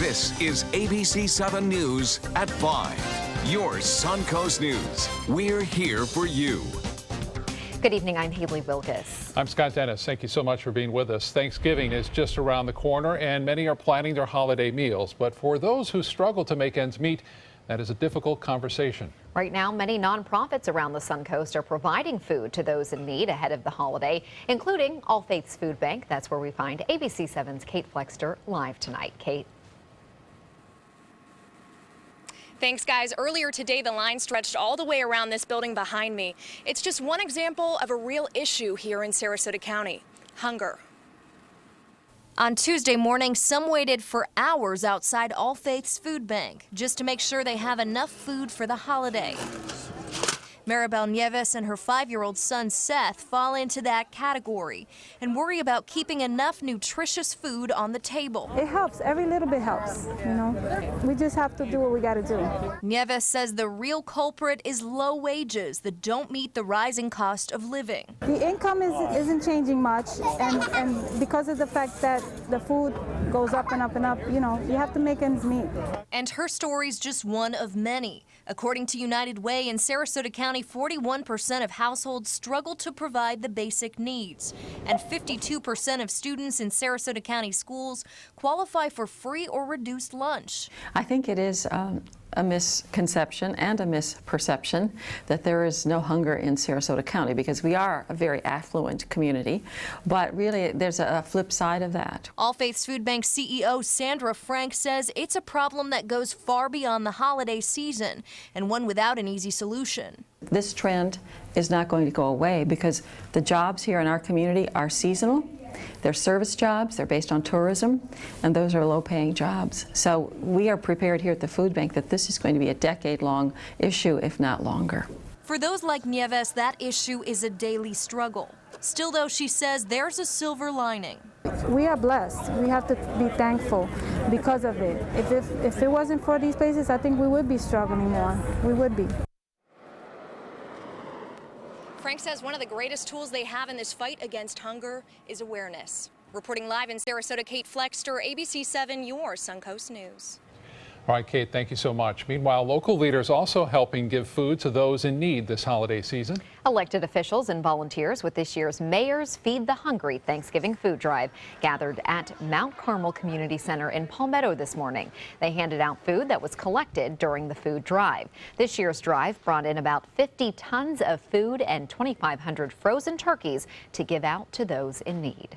This is ABC7 News at 5. Your Suncoast News. We're here for you. Good evening, I'm Haley Wilkes. I'm Scott Dennis. Thank you so much for being with us. Thanksgiving is just around the corner and many are planning their holiday meals. But for those who struggle to make ends meet, that is a difficult conversation. Right now, many nonprofits around the Suncoast are providing food to those in need ahead of the holiday, including All Faiths Food Bank. That's where we find ABC7's Kate Flexter live tonight. Kate. Thanks, guys. Earlier today, the line stretched all the way around this building behind me. It's just one example of a real issue here in Sarasota County: hunger. On Tuesday morning, some waited for hours outside All Faiths Food Bank just to make sure they have enough food for the holiday. Maribel Nieves and her 5-year-old son Seth fall into that category and worry about keeping enough nutritious food on the table. It helps. Every little bit helps, you know. We just have to do what we got to do. Nieves says the real culprit is low wages that don't meet the rising cost of living. The income isn't changing much, and because of the fact that the food goes up and up and up, you know, you have to make ends meet. And her story's just one of many. According to United Way, in Sarasota County, 41% of households struggle to provide the basic needs, and 52% of students in Sarasota County schools qualify for free or reduced lunch. I think it is a misconception and a misperception that there is no hunger in Sarasota County, because we are a very affluent community, but really there's a flip side of that. All Faiths Food Bank CEO Sandra Frank says it's a problem that goes far beyond the holiday season and one without an easy solution. This trend is not going to go away because the jobs here in our community are seasonal. They're service jobs, they're based on tourism, and those are low-paying jobs. So we are prepared here at the food bank that this is going to be a decade-long issue, if not longer. For those like Nieves, that issue is a daily struggle. Still, though, she says there's a silver lining. We are blessed. We have to be thankful because of it. If it wasn't for these places, I think we would be struggling more. We would be. Frank says one of the greatest tools they have in this fight against hunger is awareness. Reporting live in Sarasota, Kate Flexter, ABC7, your Suncoast News. All right, Kate, thank you so much. Meanwhile, local leaders also helping give food to those in need this holiday season. Elected officials and volunteers with this year's Mayor's Feed the Hungry Thanksgiving Food Drive gathered at Mount Carmel Community Center in Palmetto this morning. They handed out food that was collected during the food drive. This year's drive brought in about 50 tons of food and 2,500 frozen turkeys to give out to those in need.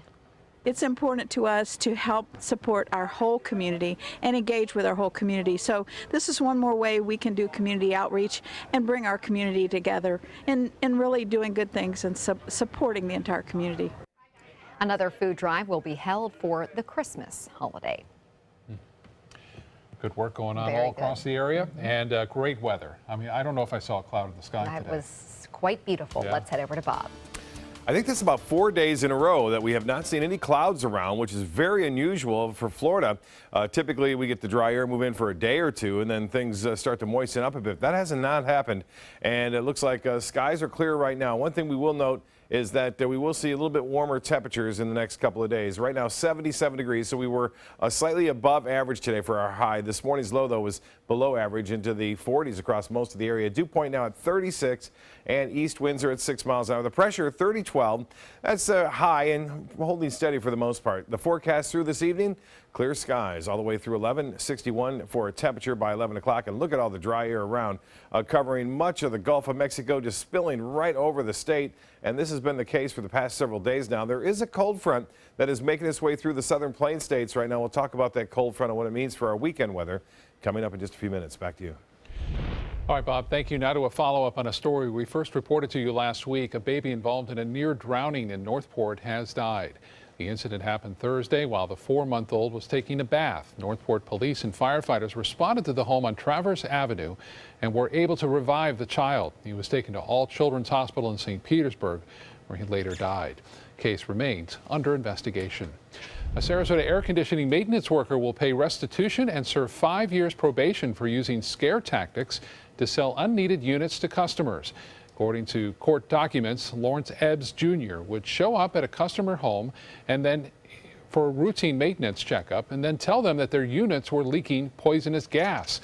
It's important to us to help support our whole community and engage with our whole community. So this is one more way we can do community outreach and bring our community together and really doing good things and supporting the entire community. Another food drive will be held for the Christmas holiday. Good work going on all across the area, and great weather. I mean, I don't know if I saw a cloud in the sky today. That was quite beautiful. Yeah. Let's head over to Bob. I think this is about 4 days in a row that we have not seen any clouds around, which is very unusual for Florida. Typically, we get the dry air move in for a day or two, and then things start to moisten up a bit. That has not happened, and it looks like skies are clear right now. One thing we will note is that we will see a little bit warmer temperatures in the next couple of days. Right now, 77 degrees, so we were slightly above average today for our high. This morning's low, though, was below average into the 40s across most of the area. Dew point now at 36, and east winds are at 6 miles an hour. The pressure, 30-12. That's high and holding steady for the most part. The forecast through this evening, clear skies all the way through 11, 61 for a temperature by 11 o'clock. And look at all the dry air around, covering much of the Gulf of Mexico, just spilling right over the state. And this has been the case for the past several days now. There is a cold front that is making its way through the southern plain states right now. We'll talk about that cold front and what it means for our weekend weather coming up in just a few minutes. Back to you. All right, Bob, thank you. Now to a follow-up on a story we first reported to you last week. A baby involved in a near drowning in Northport has died. The incident happened Thursday while the 4-month-old was taking a bath. Northport police and firefighters responded to the home on Traverse Avenue and were able to revive the child. He was taken to All Children's Hospital in St. Petersburg, where he later died. Case remains under investigation. A Sarasota air conditioning maintenance worker will pay restitution and serve 5 years probation for using scare tactics to sell unneeded units to customers. According to court documents, Lawrence Ebbs Jr. would show up at a customer home and then for a routine maintenance checkup and then tell them that their units were leaking poisonous gas.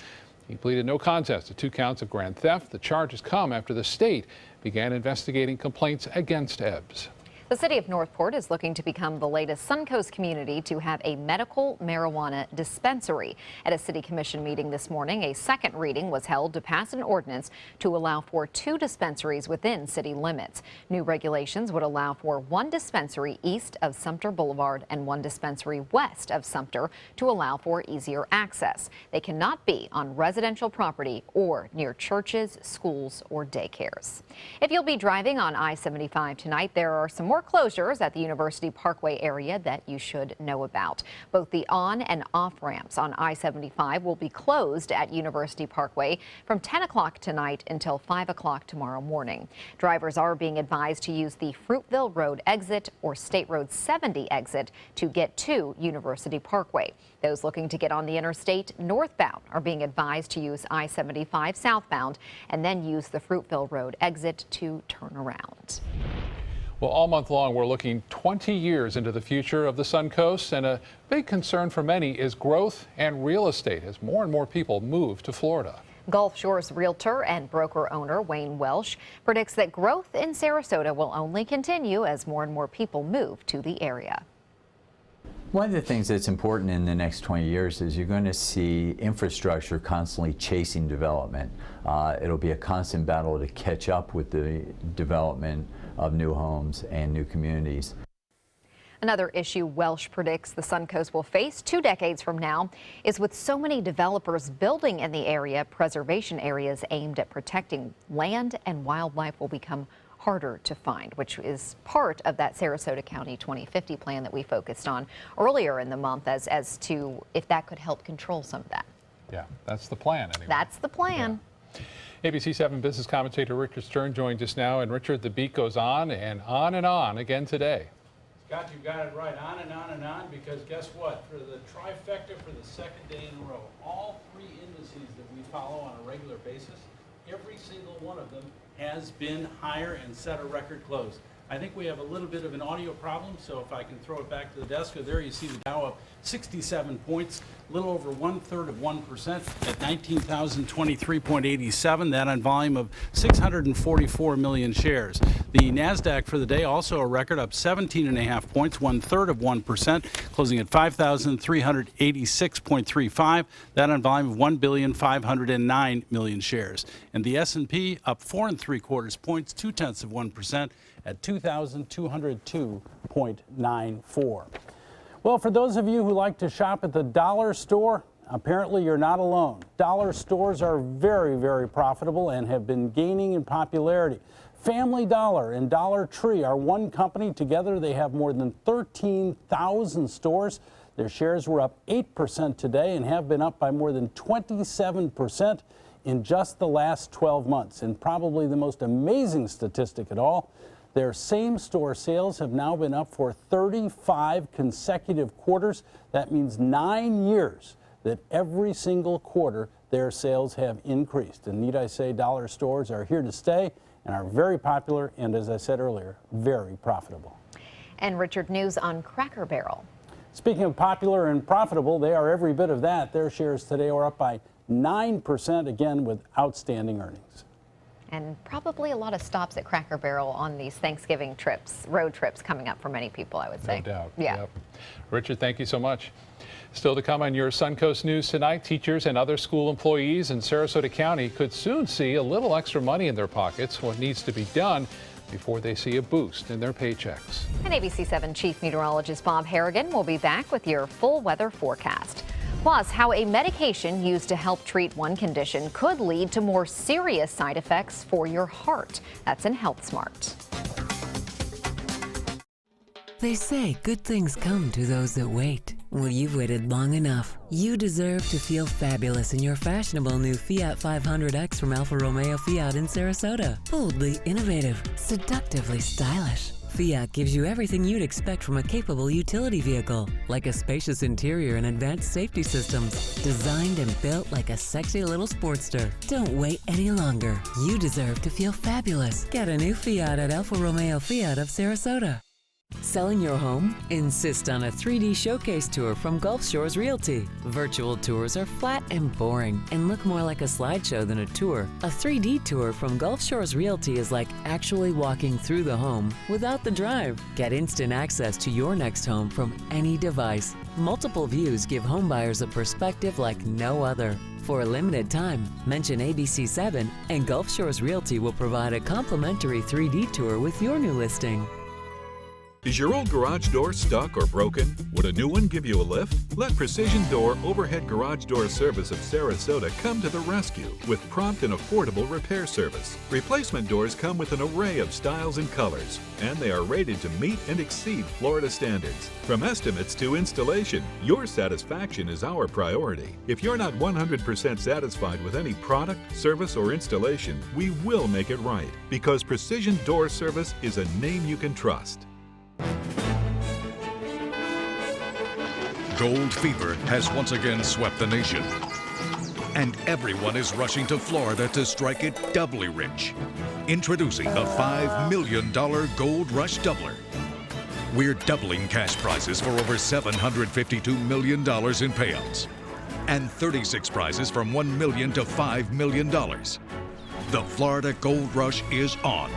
He pleaded no contest to 2 counts of grand theft. The charges come after the state began investigating complaints against Ebbs. The city of Northport is looking to become the latest Suncoast community to have a medical marijuana dispensary. At a city commission meeting this morning, a second reading was held to pass an ordinance to allow for 2 dispensaries within city limits. New regulations would allow for 1 dispensary east of Sumter Boulevard and 1 dispensary west of Sumter to allow for easier access. They cannot be on residential property or near churches, schools, or daycares. If you'll be driving on I-75 tonight, there are some more closures at the University Parkway area that you should know about. Both the on and off ramps on I-75 will be closed at University Parkway from 10 o'clock tonight until 5 o'clock tomorrow morning. Drivers are being advised to use the Fruitville Road exit or State Road 70 exit to get to University Parkway. Those looking to get on the interstate northbound are being advised to use I-75 southbound and then use the Fruitville Road exit to turn around. Well, all month long, we're looking 20 years into the future of the Suncoast, and a big concern for many is growth and real estate as more and more people move to Florida. Gulf Shores realtor and broker owner Wayne Welsh predicts that growth in Sarasota will only continue as more and more people move to the area. One of the things that's important in the next 20 years is you're going to see infrastructure constantly chasing development. It'll be a constant battle to catch up with the development of new homes and new communities. Another issue Welsh predicts the Suncoast will face 2 decades from now is with so many developers building in the area, preservation areas aimed at protecting land and wildlife will become harder to find, which is part of that Sarasota County 2050 plan that we focused on earlier in the month as to if that could help control some of that. Yeah, that's the plan anyway. That's the plan. Yeah. ABC7 business commentator Richard Stern joined us now. And Richard, the beat goes on and on again today. Scott, you got it right, on and on and on, because guess what? For the trifecta for the second day in a row, all 3 indices that we follow on a regular basis, every single one of them has been higher and set a record close. I think we have a little bit of an audio problem, so if I can throw it back to the desk, there you see the Dow up 67 points, a little over 1/3 of 1% at 19,023.87. That on volume of 644 million shares. The NASDAQ for the day also a record up 17.5 points, 1/3 of 1%, closing at 5,386.35. That on volume of 1,509 million shares. And the S&P up 4 3/4 points, 0.2 of 1%. At 2,202.94. Well, for those of you who like to shop at the dollar store, apparently you're not alone. Dollar stores are very, very profitable and have been gaining in popularity. Family Dollar and Dollar Tree are one company. Together they have more than 13,000 stores. Their shares were up 8% today and have been up by more than 27% in just the last 12 months. And probably the most amazing statistic at all, their same-store sales have now been up for 35 consecutive quarters. That means 9 years that every single quarter their sales have increased. And need I say, dollar stores are here to stay and are very popular and, as I said earlier, very profitable. And Richard, news on Cracker Barrel. Speaking of popular and profitable, they are every bit of that. Their shares today are up by 9%, again with outstanding earnings. And probably a lot of stops at Cracker Barrel on these Thanksgiving trips, road trips coming up for many people, I would say. No doubt. Yeah. Yep. Richard, thank you so much. Still to come on your Suncoast News tonight, teachers and other school employees in Sarasota County could soon see a little extra money in their pockets. What needs to be done before they see a boost in their paychecks. And ABC7 Chief Meteorologist Bob Harrigan will be back with your full weather forecast. Plus, how a medication used to help treat one condition could lead to more serious side effects for your heart. That's in Health Smart. They say good things come to those that wait. Well, you've waited long enough. You deserve to feel fabulous in your fashionable new Fiat 500X from Alfa Romeo Fiat in Sarasota. Boldly innovative, seductively stylish. Fiat gives you everything you'd expect from a capable utility vehicle, like a spacious interior and advanced safety systems, designed and built like a sexy little sportster. Don't wait any longer. You deserve to feel fabulous. Get a new Fiat at Alfa Romeo Fiat of Sarasota. Selling your home? Insist on a 3D showcase tour from Gulf Shores Realty. Virtual tours are flat and boring and look more like a slideshow than a tour. A 3D tour from Gulf Shores Realty is like actually walking through the home without the drive. Get instant access to your next home from any device. Multiple views give homebuyers a perspective like no other. For a limited time, mention ABC7 and Gulf Shores Realty will provide a complimentary 3D tour with your new listing. Is your old garage door stuck or broken? Would a new one give you a lift? Let Precision Door Overhead Garage Door Service of Sarasota come to the rescue with prompt and affordable repair service. Replacement doors come with an array of styles and colors, and they are rated to meet and exceed Florida standards. From estimates to installation, your satisfaction is our priority. If you're not 100% satisfied with any product, service, or installation, we will make it right, because Precision Door Service is a name you can trust. Gold fever has once again swept the nation, and everyone is rushing to Florida to strike it doubly rich. Introducing the $5 million Gold Rush Doubler. We're doubling cash prizes for over $752 million in payouts, and 36 prizes from $1 million to $5 million. The Florida Gold Rush is on.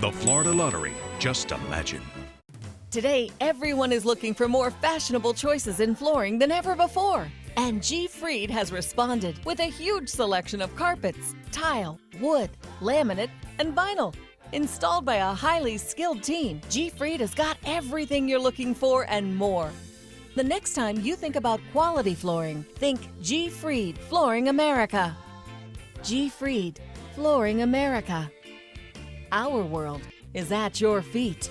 The Florida Lottery, just imagine. Today, everyone is looking for more fashionable choices in flooring than ever before. And G. Fried has responded with a huge selection of carpets, tile, wood, laminate, and vinyl. Installed by a highly skilled team, G. Fried has got everything you're looking for and more. The next time you think about quality flooring, think G. Fried Flooring America. G. Fried Flooring America. Our world is at your feet.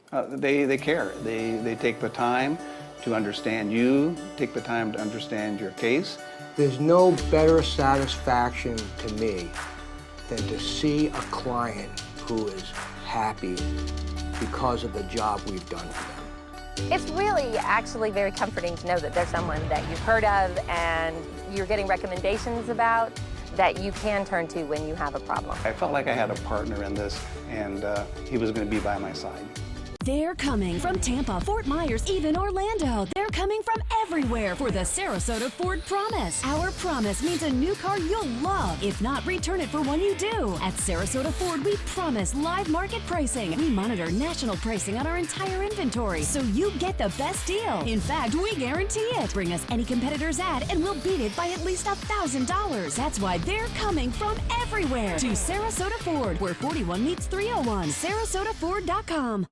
They care. They take the time to understand you, take the time to understand your case. There's no better satisfaction to me than to see a client who is happy because of the job we've done for them. It's really actually very comforting to know that there's someone that you've heard of and you're getting recommendations about that you can turn to when you have a problem. I felt like I had a partner in this, and he was going to be by my side. They're coming from Tampa, Fort Myers, even Orlando. They're coming from everywhere for the Sarasota Ford Promise. Our promise means a new car you'll love. If not, return it for one you do. At Sarasota Ford, we promise live market pricing. We monitor national pricing on our entire inventory, so you get the best deal. In fact, we guarantee it. Bring us any competitor's ad and we'll beat it by at least $1,000. That's why they're coming from everywhere to Sarasota Ford, where 41 meets 301. SarasotaFord.com.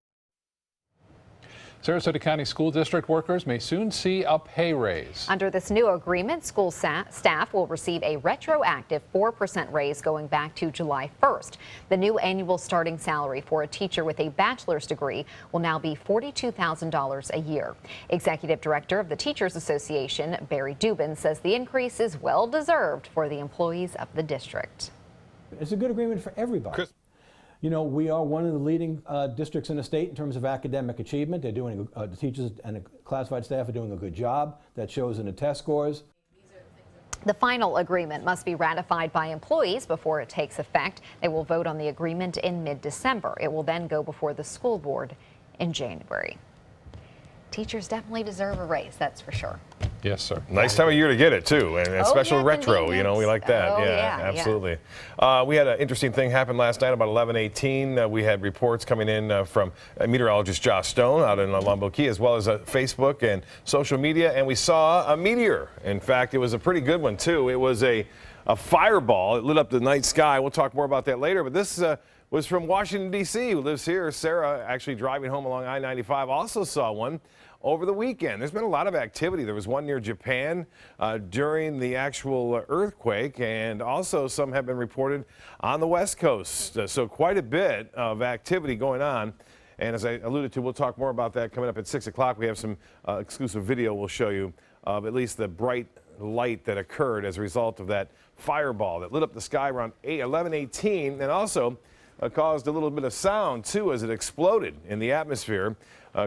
Sarasota County School District workers may soon see a pay raise. Under this new agreement, school staff will receive a retroactive 4% raise going back to July 1st. The new annual starting salary for a teacher with a bachelor's degree will now be $42,000 a year. Executive Director of the Teachers Association, Barry Dubin, says the increase is well deserved for the employees of the district. It's a good agreement for everybody. You know, we are one of the leading districts in the state in terms of academic achievement. They're doing, the teachers and the classified staff are doing a good job. That shows in the test scores. The final agreement must be ratified by employees before it takes effect. They will vote on the agreement in mid-December. It will then go before the school board in January. Teachers definitely deserve a raise, that's for sure. Yes, sir. Nice time of year to get it, too, and especially retro, you know, we like that. Oh, yeah, absolutely. Yeah. We had an interesting thing happen last night about 11:18. We had reports coming in from meteorologist Josh Stone out in Lombo Key, as well as Facebook and social media, and we saw a meteor. In fact, it was a pretty good one, too. It was a fireball. It lit up the night sky. We'll talk more about that later, but this was from Washington, D.C., who lives here. Sarah, actually driving home along I-95, also saw one over the weekend. There's been a lot of activity. There was one near Japan during the actual earthquake, and also some have been reported on the West Coast. So quite a bit of activity going on. And as I alluded to, we'll talk more about that coming up at 6 o'clock. We have some exclusive video we'll show you of at least the bright light that occurred as a result of that fireball that lit up the sky around 11:18, and also caused a little bit of sound, too, as it exploded in the atmosphere.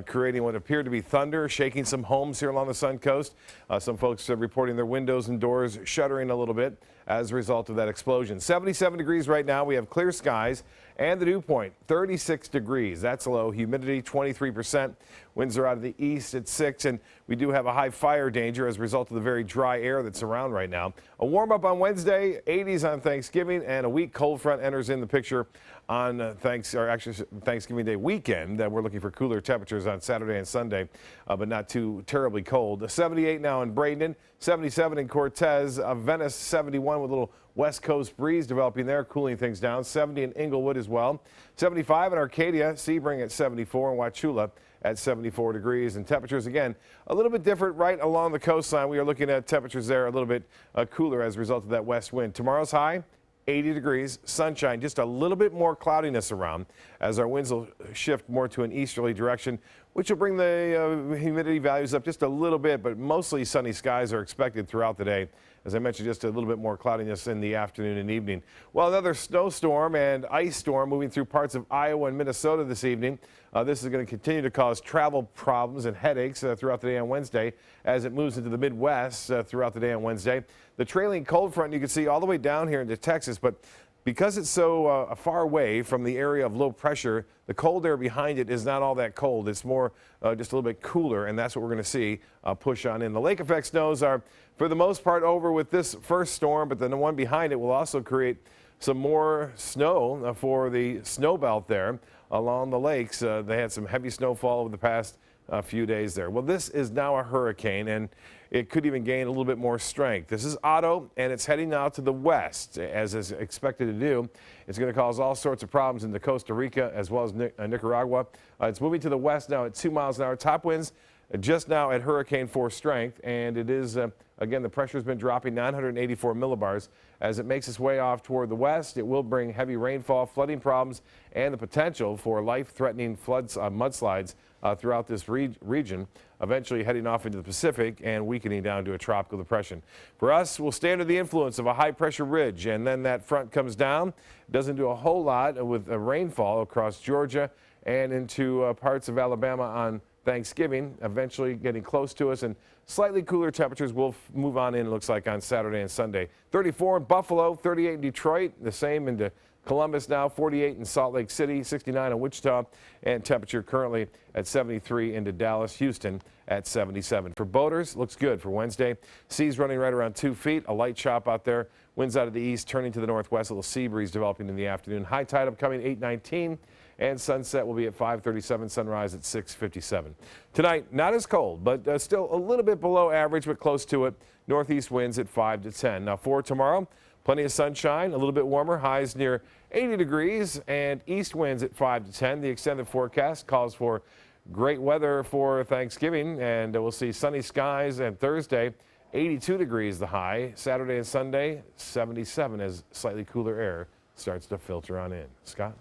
creating what appeared to be thunder, shaking some homes here along the Sun Coast. Some folks are reporting their windows and doors shuddering a little bit as a result of that explosion. 77 degrees right now. We have clear skies, and the dew point 36 degrees. That's low. Humidity 23%. Winds are out of the east at 6, and we do have a high fire danger as a result of the very dry air that's around right now. A warm up on Wednesday, 80s on Thanksgiving, and a weak cold front enters in the picture on Thanksgiving Day weekend. We're looking for cooler temperatures on Saturday and Sunday, but not too terribly cold. 78 now in Bradenton, 77 in Cortez, Venice 71 with a little west coast breeze developing there, cooling things down. 70 in Inglewood as well. 75 in Arcadia, Sebring at 74, and Wauchula at 74 degrees. And temperatures, again, a little bit different right along the coastline. We are looking at temperatures there a little bit cooler as a result of that west wind. Tomorrow's high, 80 degrees, sunshine, just a little bit more cloudiness around as our winds will shift more to an easterly direction, which will bring the humidity values up just a little bit, but mostly sunny skies are expected throughout the day. As I mentioned, just a little bit more cloudiness in the afternoon and evening. Well, another snowstorm and ice storm moving through parts of Iowa and Minnesota this evening. This is going to continue to cause travel problems and headaches throughout the day on Wednesday as it moves into the Midwest throughout the day on Wednesday. The trailing cold front you can see all the way down here into Texas, but because it's so far away from the area of low pressure, the cold air behind it is not all that cold. It's more just a little bit cooler, and that's what we're going to see push on in. The lake effect snows are, for the most part, over with this first storm, but then the one behind it will also create some more snow for the snow belt there along the lakes. They had some heavy snowfall over the past few days there. Well, this is now a hurricane, and it could even gain a little bit more strength. This is Otto, and it's heading out to the west, as is expected to do. It's going to cause all sorts of problems into Costa Rica as well as Nicaragua. It's moving to the west now at 2 miles an hour. Top winds just now at hurricane force strength, and it is, again, the pressure has been dropping 984 millibars. As it makes its way off toward the west, it will bring heavy rainfall, flooding problems, and the potential for life-threatening floods, mudslides throughout this region, eventually heading off into the Pacific and weakening down to a tropical depression. For us, we'll stay under the influence of a high-pressure ridge, and then that front comes down. It doesn't do a whole lot with rainfall across Georgia and into parts of Alabama on Thanksgiving, eventually getting close to us, and slightly cooler temperatures will move on in, it looks like, on Saturday and Sunday. 34 in Buffalo, 38 in Detroit, the same into Columbus now, 48 in Salt Lake City, 69 in Wichita, and temperature currently at 73 into Dallas, Houston at 77. For boaters, looks good for Wednesday. Seas running right around 2 feet, a light chop out there. Winds out of the east turning to the northwest, a little sea breeze developing in the afternoon. High tide upcoming 8:19. And sunset will be at 5:37, sunrise at 6:57. Tonight, not as cold, but still a little bit below average, but close to it. Northeast winds at 5 to 10. Now for tomorrow, plenty of sunshine, a little bit warmer, highs near 80 degrees, and east winds at 5 to 10. The extended forecast calls for great weather for Thanksgiving, and we'll see sunny skies. And Thursday, 82 degrees the high. Saturday and Sunday, 77 as slightly cooler air starts to filter on in. Scott?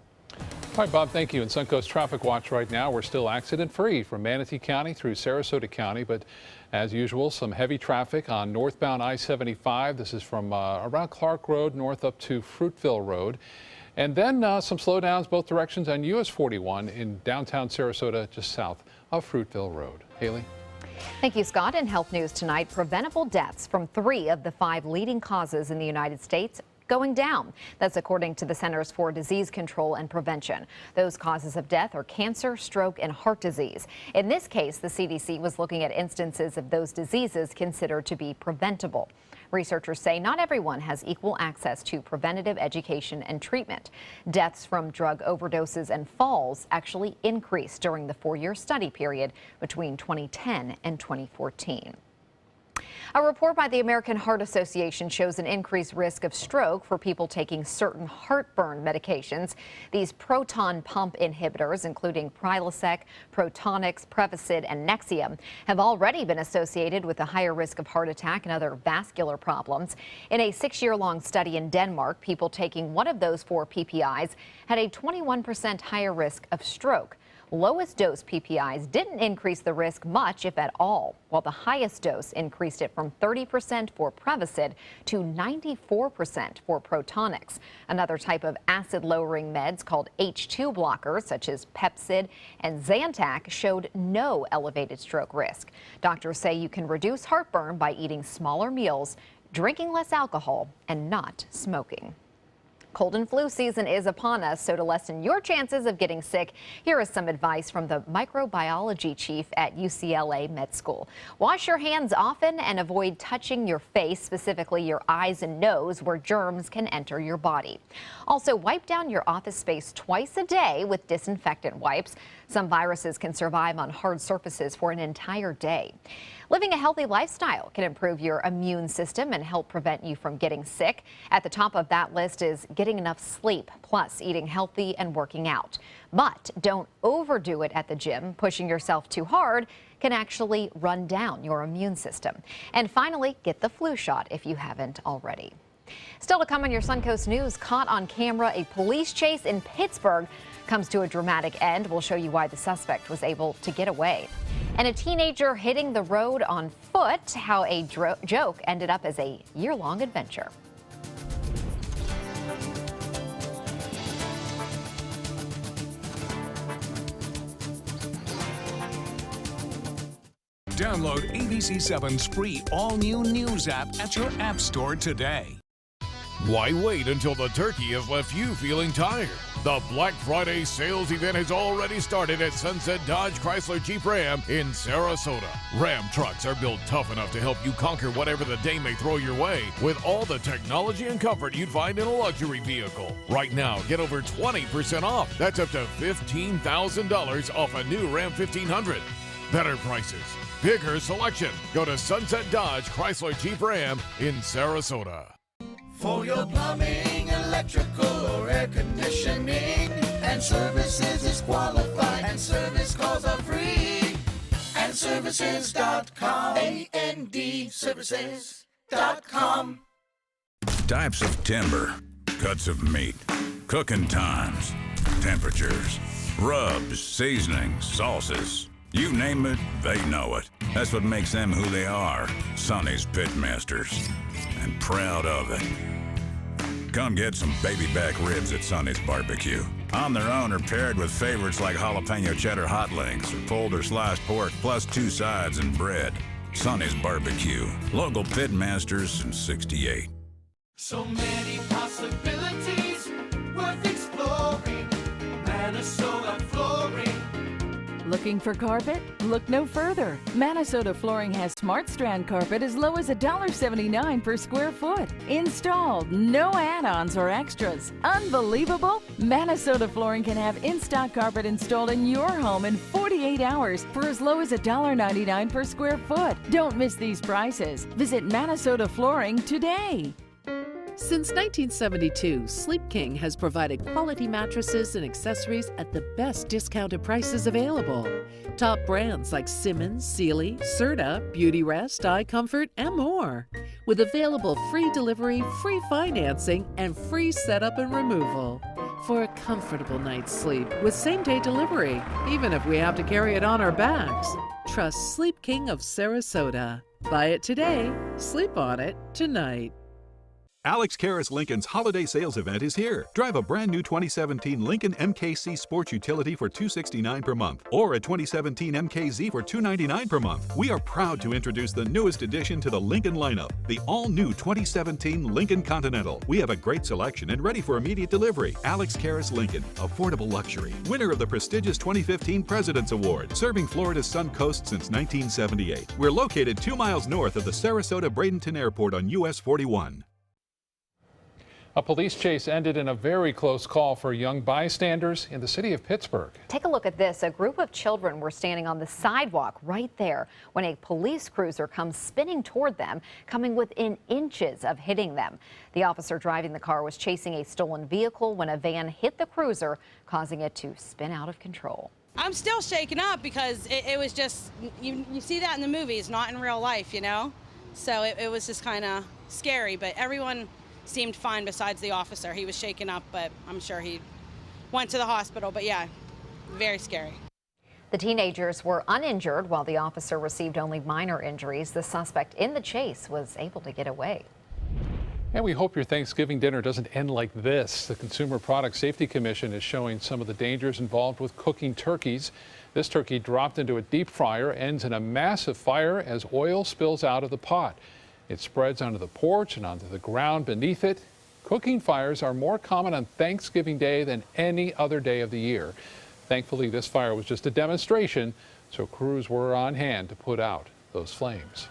All right, Bob, thank you. In Suncoast Traffic Watch right now, we're still accident-free from Manatee County through Sarasota County, but as usual, some heavy traffic on northbound I-75. This is from around Clark Road north up to Fruitville Road. And then some slowdowns both directions on US 41 in downtown Sarasota, just south of Fruitville Road. Haley? Thank you, Scott. In health news tonight, preventable deaths from 3 of the 5 leading causes in the United States going down. That's according to the Centers for Disease Control and Prevention. Those causes of death are cancer, stroke, and heart disease. In this case, the CDC was looking at instances of those diseases considered to be preventable. Researchers say not everyone has equal access to preventative education and treatment. Deaths from drug overdoses and falls actually increased during the 4-year study period between 2010 and 2014. A report by the American Heart Association shows an increased risk of stroke for people taking certain heartburn medications. These proton pump inhibitors, including Prilosec, Protonix, Prevacid, and Nexium, have already been associated with a higher risk of heart attack and other vascular problems. In a 6-year-long study in Denmark, people taking one of those 4 PPIs had a 21% higher risk of stroke. Lowest dose PPIs didn't increase the risk much, if at all, while the highest dose increased it from 30% for Prevacid to 94% for Protonix. Another type of acid-lowering meds called H2 blockers, such as Pepcid and Zantac, showed no elevated stroke risk. Doctors say you can reduce heartburn by eating smaller meals, drinking less alcohol, and not smoking. Cold and flu season is upon us, so to lessen your chances of getting sick, here is some advice from the microbiology chief at UCLA Med School. Wash your hands often and avoid touching your face, specifically your eyes and nose, where germs can enter your body. Also, wipe down your office space twice a day with disinfectant wipes. Some viruses can survive on hard surfaces for an entire day. Living a healthy lifestyle can improve your immune system and help prevent you from getting sick. At the top of that list is getting enough sleep, plus eating healthy and working out. But don't overdo it at the gym. Pushing yourself too hard can actually run down your immune system. And finally, get the flu shot if you haven't already. Still to come on your Suncoast News, caught on camera, a police chase in Pittsburgh comes to a dramatic end. We'll show you why the suspect was able to get away. And a teenager hitting the road on foot, how a joke ended up as a year-long adventure. Download ABC7's free all-new news app at your app store today. Why wait until the turkey has left you feeling tired? The Black Friday sales event has already started at Sunset Dodge Chrysler Jeep Ram in Sarasota. Ram trucks are built tough enough to help you conquer whatever the day may throw your way, with all the technology and comfort you'd find in a luxury vehicle. Right now, get over 20% off. That's up to $15,000 off a new Ram 1500. Better prices, bigger selection. Go to Sunset Dodge Chrysler Jeep Ram in Sarasota. For your plumbing, electrical, or air conditioning, and services is qualified, and service calls are free. And services.com, A-N-D, services.com. Types of timber, cuts of meat, cooking times, temperatures, rubs, seasonings, sauces. You name it, they know it. That's what makes them who they are, Sonny's Pitmasters. And proud of it. Come get some baby back ribs at Sonny's Barbecue. On their own or paired with favorites like jalapeno cheddar hot links or pulled or sliced pork plus 2 sides and bread. Sonny's Barbecue. Local Pitmasters since '68. So many possibilities worth exploring. Minnesota Flooring. Looking for carpet? Look no further. Minnesota Flooring has Smart Strand carpet as low as $1.79 per square foot. Installed, no add-ons or extras. Unbelievable? Minnesota Flooring can have in-stock carpet installed in your home in 48 hours for as low as $1.99 per square foot. Don't miss these prices. Visit Minnesota Flooring today. Since 1972, Sleep King has provided quality mattresses and accessories at the best discounted prices available. Top brands like Simmons, Sealy, Serta, Beautyrest, iComfort, and more. With available free delivery, free financing, and free setup and removal. For a comfortable night's sleep with same-day delivery, even if we have to carry it on our backs. Trust Sleep King of Sarasota. Buy it today, sleep on it tonight. Alex Karras Lincoln's holiday sales event is here. Drive a brand new 2017 Lincoln MKC Sports Utility for $269 per month, or a 2017 MKZ for $299 per month. We are proud to introduce the newest addition to the Lincoln lineup, the all-new 2017 Lincoln Continental. We have a great selection and ready for immediate delivery. Alex Karras Lincoln, affordable luxury. Winner of the prestigious 2015 President's Award, serving Florida's Sun Coast since 1978. We're located 2 miles north of the Sarasota-Bradenton Airport on US 41. A police chase ended in a very close call for young bystanders in the city of Pittsburgh. Take a look at this. A group of children were standing on the sidewalk right there when a police cruiser comes spinning toward them, coming within inches of hitting them. The officer driving the car was chasing a stolen vehicle when a van hit the cruiser, causing it to spin out of control. I'm still shaken up because it was just, you see that in the movies, not in real life, you know? So it was just kind of scary, but everyone seemed fine besides the officer. He was shaken up, but I'm sure he went to the hospital. But yeah, very scary. The teenagers were uninjured while the officer received only minor injuries. The suspect in the chase was able to get away. And we hope your Thanksgiving dinner doesn't end like this. The Consumer Product Safety Commission is showing some of the dangers involved with cooking turkeys. This turkey dropped into a deep fryer ends in a massive fire as oil spills out of the pot. It spreads onto the porch and onto the ground beneath it. Cooking fires are more common on Thanksgiving Day than any other day of the year. Thankfully, this fire was just a demonstration, so crews were on hand to put out those flames.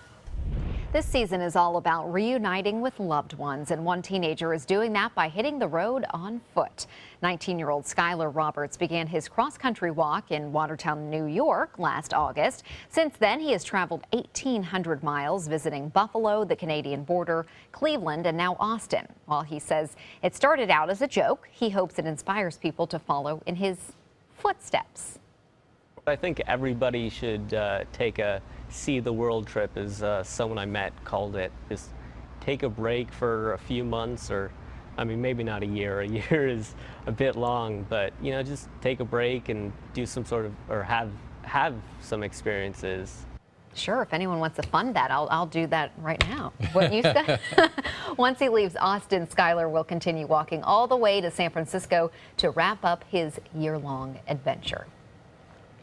This season is all about reuniting with loved ones, and one teenager is doing that by hitting the road on foot. 19-year-old Skylar Roberts began his cross-country walk in Watertown, New York last August. Since then, he has traveled 1,800 miles, visiting Buffalo, the Canadian border, Cleveland, and now Austin. While he says it started out as a joke, he hopes it inspires people to follow in his footsteps. I think everybody should take a see the world trip, as someone I met called it. Just take a break for a few months, or I mean maybe not a year. A year is a bit long, but you know, just take a break and do some sort of, or have some experiences. Sure, if anyone wants to fund that, I'll do that right now. Wouldn't you, Scott? Once he leaves Austin, Skylar will continue walking all the way to San Francisco to wrap up his year-long adventure.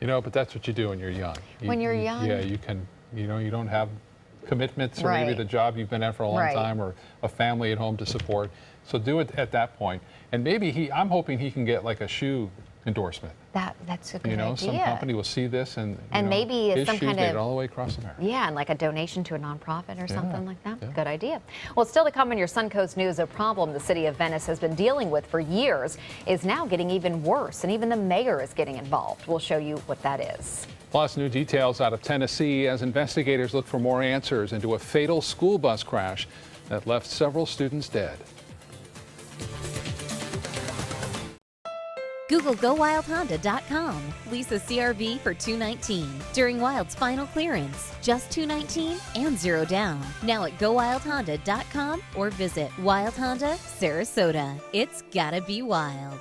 You know, but that's what you do when you're young. When you're young? Yeah, you can, you know, you don't have commitments or Right. maybe the job you've been at for a long Right. time or a family at home to support. So do it at that point. And maybe I'm hoping he can get like a shoe endorsement. That's a good You know, idea. some company will see this and, And maybe his some shoes kind made of- it all the way across America. Yeah, and like a donation to a nonprofit or something Yeah, like that. yeah. Good idea. Well, still to come in your Suncoast News, a problem the city of Venice has been dealing with for years is now getting even worse, and even the mayor is getting involved. We'll show you what that is. Plus, new details out of Tennessee as investigators look for more answers into a fatal school bus crash that left several students dead. Google GoWildHonda.com. Lease a CRV for $219 during Wild's final clearance. Just $219 and 0 down. Now at GoWildHonda.com or visit Wild Honda Sarasota. It's gotta be wild.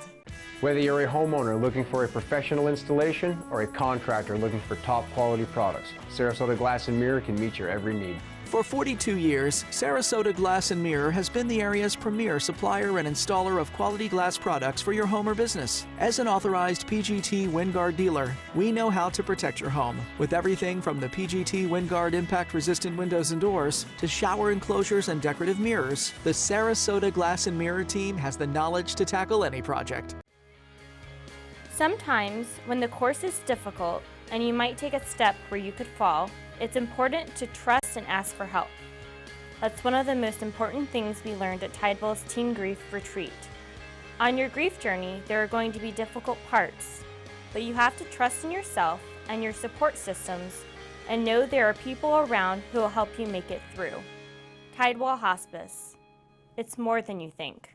Whether you're a homeowner looking for a professional installation or a contractor looking for top quality products, Sarasota Glass and Mirror can meet your every need. For 42 years, Sarasota Glass and Mirror has been the area's premier supplier and installer of quality glass products for your home or business. As an authorized PGT WindGuard dealer, we know how to protect your home with everything from the PGT WindGuard impact-resistant windows and doors to shower enclosures and decorative mirrors. The Sarasota Glass and Mirror team has the knowledge to tackle any project. Sometimes, when the course is difficult and you might take a step where you could fall, it's important to trust and ask for help. That's one of the most important things we learned at Tidewell's Teen Grief Retreat. On your grief journey, there are going to be difficult parts, but you have to trust in yourself and your support systems and know there are people around who will help you make it through. Tidewell Hospice. It's more than you think.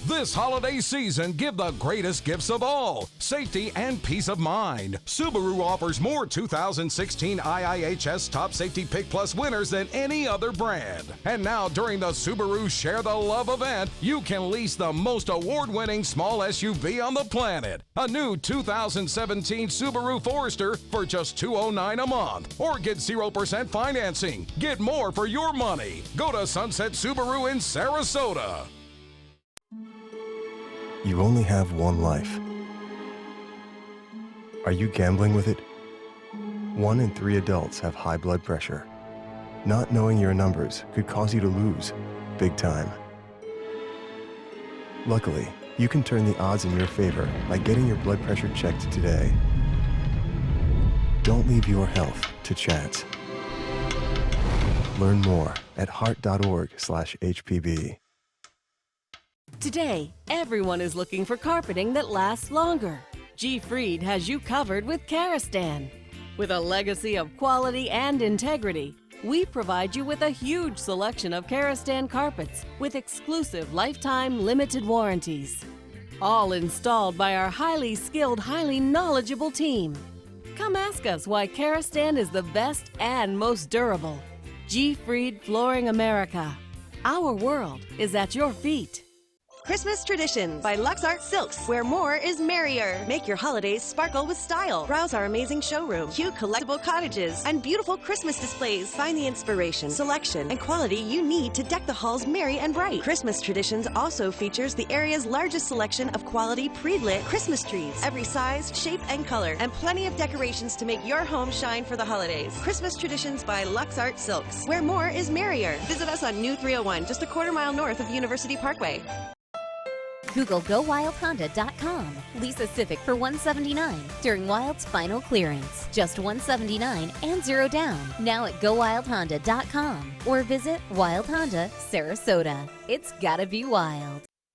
This holiday season, give the greatest gifts of all, safety and peace of mind. Subaru offers more 2016 IIHS Top Safety Pick Plus winners than any other brand. And now during the Subaru Share the Love event, you can lease the most award-winning small SUV on the planet. A new 2017 Subaru Forester for just $209 a month. Or get 0% financing. Get more for your money. Go to Sunset Subaru in Sarasota. You only have one life. Are you gambling with it? 1 in 3 adults have high blood pressure. Not knowing your numbers could cause you to lose, big time. Luckily, you can turn the odds in your favor by getting your blood pressure checked today. Don't leave your health to chance. Learn more at heart.org/HPB. Today, everyone is looking for carpeting that lasts longer. G. Fried has you covered with Karastan. With a legacy of quality and integrity, we provide you with a huge selection of Karastan carpets with exclusive lifetime limited warranties. All installed by our highly skilled, highly knowledgeable team. Come ask us why Karastan is the best and most durable. G. Fried Flooring America. Our world is at your feet. Christmas Traditions by Lux Art Silks, where more is merrier. Make your holidays sparkle with style. Browse our amazing showroom, cute collectible cottages, and beautiful Christmas displays. Find the inspiration, selection, and quality you need to deck the halls merry and bright. Christmas Traditions also features the area's largest selection of quality pre-lit Christmas trees, every size, shape, and color, and plenty of decorations to make your home shine for the holidays. Christmas Traditions by Lux Art Silks, where more is merrier. Visit us on New 301, just a quarter-mile north of University Parkway. Google GoWildHonda.com. Lease a Civic for $179 during Wild's final clearance. Just $179 and 0 down. Now at GoWildHonda.com or visit Wild Honda Sarasota. It's gotta be wild.